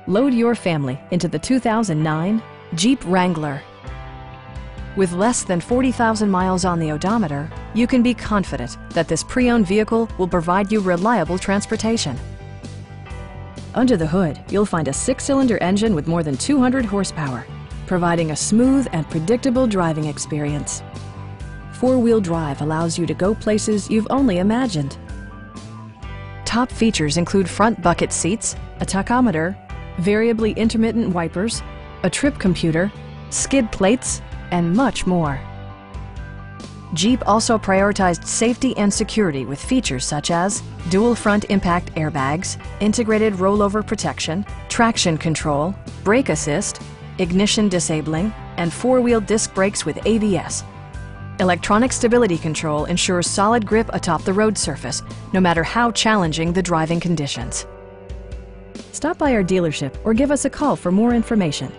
Load your family into the 2009 Jeep Wrangler. With less than 40,000 miles on the odometer, you can be confident that this pre-owned vehicle will provide you reliable transportation. Under the hood, you'll find a 6-cylinder engine with more than 200 horsepower, providing a smooth and predictable driving experience. 4-wheel drive allows you to go places you've only imagined. Top features include front bucket seats, a tachometer, variably intermittent wipers, a trip computer, skid plates, and much more. Jeep also prioritized safety and security with features such as dual front impact airbags, integrated rollover protection, traction control, brake assist, ignition disabling, and 4-wheel disc brakes with ABS. Electronic stability control ensures solid grip atop the road surface, no matter how challenging the driving conditions. Stop by our dealership or give us a call for more information.